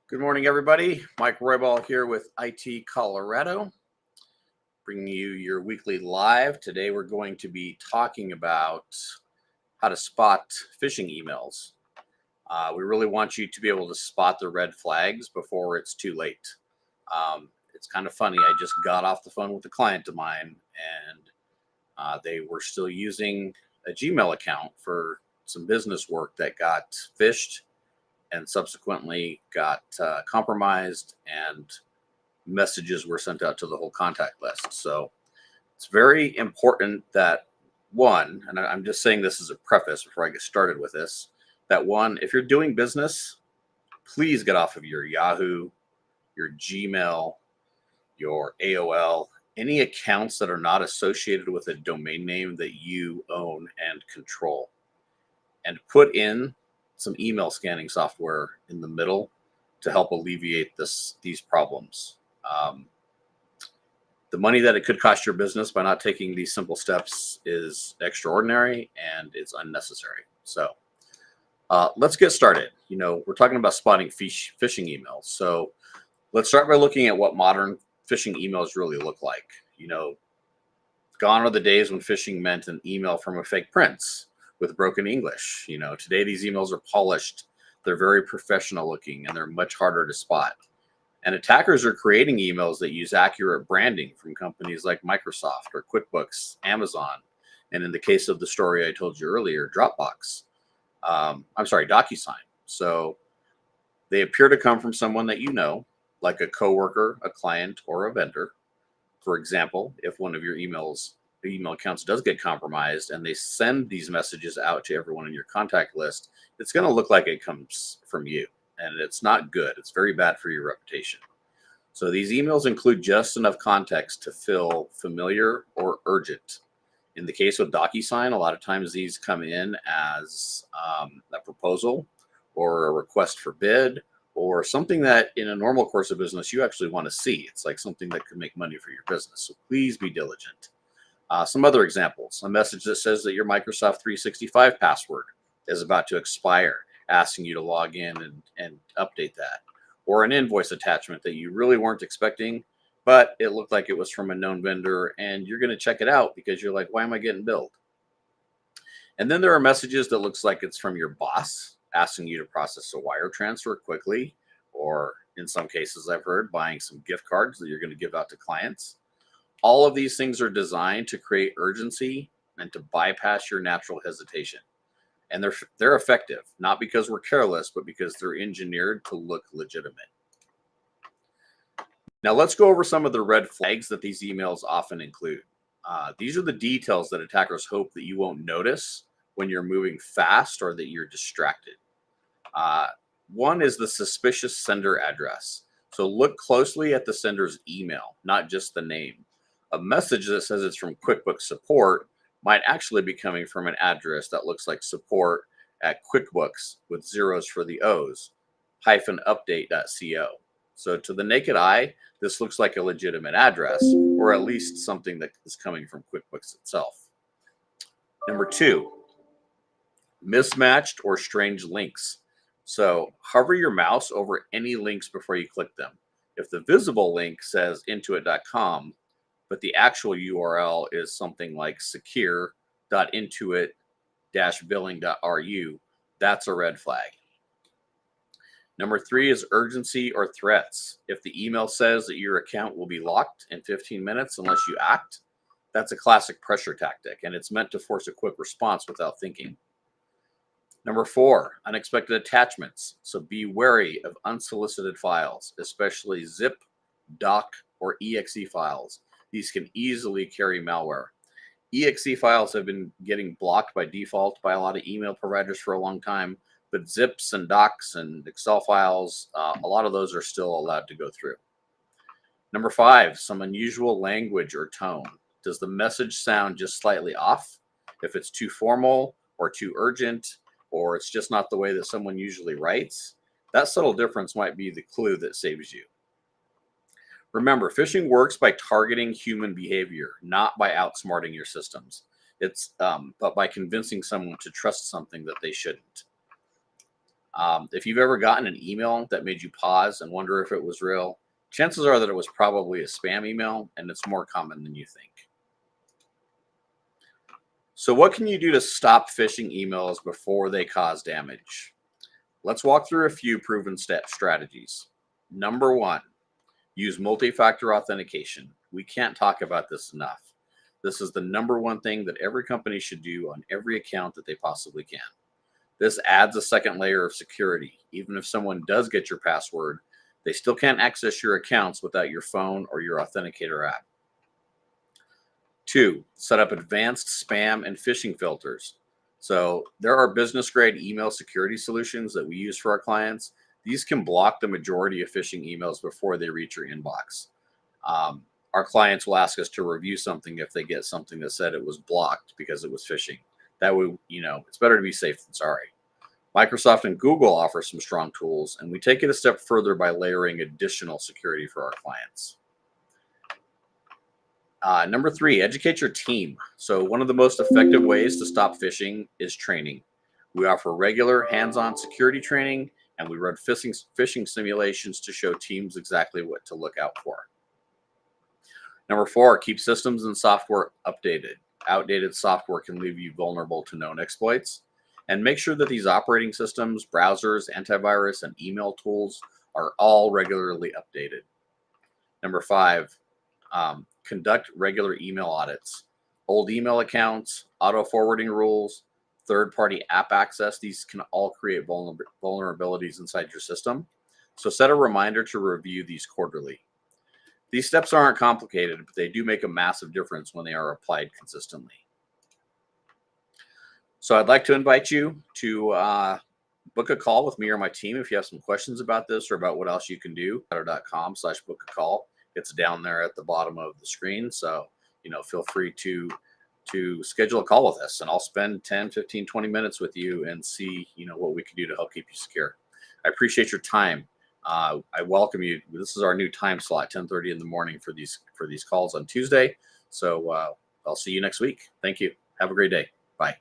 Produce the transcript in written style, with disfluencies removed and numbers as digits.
Good morning, everybody. Mike Roybal here with IT Colorado, bringing you your weekly live. Today, we're going to be talking about how to spot phishing emails. We really want you to be able to spot the red flags before it's too late. It's kind of funny. I just got off the phone with a client of mine, and they were still using a Gmail account for some business work that got phished and subsequently got compromised, and messages were sent out to the whole contact list. So it's very important that one, and I'm just saying this as a preface before I get started with this, that one, if you're doing business, please get off of your Yahoo, your Gmail, your AOL, any accounts that are not associated with a domain name that you own and control, and put in some email scanning software in the middle to help alleviate these problems. The money that it could cost your business by not taking these simple steps is extraordinary, and it's unnecessary. So let's get started. We're talking about spotting phishing emails. So let's start by looking at what modern phishing emails really look like. Gone are the days when phishing meant an email from a fake prince with broken English. Today these emails are polished, they're very professional looking, and they're much harder to spot. And attackers are creating emails that use accurate branding from companies like Microsoft or QuickBooks, Amazon, and in the case of the story I told you earlier, DocuSign. So they appear to come from someone that you know, like a coworker, a client, or a vendor. For example, if one of your email accounts does get compromised and they send these messages out to everyone in your contact list, it's going to look like it comes from you, and it's not good. It's very bad for your reputation. So these emails include just enough context to feel familiar or urgent. In the case of DocuSign, a lot of times these come in as a proposal or a request for bid, or something that in a normal course of business you actually want to see. It's like something that could make money for your business. So please be diligent. Some other examples: a message that says that your Microsoft 365 password is about to expire, asking you to log in and update that. Or an invoice attachment that you really weren't expecting, but it looked like it was from a known vendor, and you're going to check it out because you're like, why am I getting billed? And then there are messages that looks like it's from your boss, asking you to process a wire transfer quickly, or in some cases I've heard, buying some gift cards that you're going to give out to clients. All of these things are designed to create urgency and to bypass your natural hesitation. And they're effective, not because we're careless, but because they're engineered to look legitimate. Now let's go over some of the red flags that these emails often include. These are the details that attackers hope that you won't notice when you're moving fast or that you're distracted. One is the suspicious sender address. So look closely at the sender's email, not just the name. A message that says it's from QuickBooks support might actually be coming from an address that looks like support at QuickBooks with zeros for the O's, -update.co. So to the naked eye, this looks like a legitimate address, or at least something that is coming from QuickBooks itself. Number two, mismatched or strange links. So hover your mouse over any links before you click them. If the visible link says intuit.com, but the actual URL is something like secure.intuit-billing.ru, that's a red flag. Number three is urgency or threats. If the email says that your account will be locked in 15 minutes unless you act, that's a classic pressure tactic, and it's meant to force a quick response without thinking. Number four, unexpected attachments. So be wary of unsolicited files, especially zip, doc, or exe files. These can easily carry malware. Exe files have been getting blocked by default by a lot of email providers for a long time, but zips and docs and Excel files, a lot of those are still allowed to go through. Number five, some unusual language or tone. Does the message sound just slightly off? If it's too formal or too urgent, or it's just not the way that someone usually writes, that subtle difference might be the clue that saves you. Remember, phishing works by targeting human behavior, not by outsmarting your systems. But by convincing someone to trust something that they shouldn't. If you've ever gotten an email that made you pause and wonder if it was real, chances are that it was probably a spam email, and it's more common than you think. So what can you do to stop phishing emails before they cause damage? Let's walk through a few proven strategies. Number one, use multi-factor authentication. We can't talk about this enough. This is the number one thing that every company should do on every account that they possibly can. This adds a second layer of security. Even if someone does get your password, they still can't access your accounts without your phone or your authenticator app. Two, set up advanced spam and phishing filters. So there are business grade email security solutions that we use for our clients. These can block the majority of phishing emails before they reach your inbox. Our clients will ask us to review something if they get something that said it was blocked because it was phishing. That way, it's better to be safe than sorry. Microsoft and Google offer some strong tools, and we take it a step further by layering additional security for our clients. Number three, educate your team. So one of the most effective ways to stop phishing is training. We offer regular hands-on security training, and we run phishing simulations to show teams exactly what to look out for. Number four, keep systems and software updated. Outdated software can leave you vulnerable to known exploits. And make sure that these operating systems, browsers, antivirus, and email tools are all regularly updated. Number five, conduct regular email audits. Old email accounts, auto forwarding rules, third-party app access, these can all create vulnerabilities inside your system. So set a reminder to review these quarterly. These steps aren't complicated, but they do make a massive difference when they are applied consistently. So I'd like to invite you to book a call with me or my team if you have some questions about this or about what else you can do. .com/book a call. It's down there at the bottom of the screen. So, feel free to schedule a call with us, and I'll spend 10, 15, 20 minutes with you and see, what we can do to help keep you secure. I appreciate your time. I welcome you. This is our new time slot, 10:30 in the morning for these calls on Tuesday. So I'll see you next week. Thank you. Have a great day. Bye.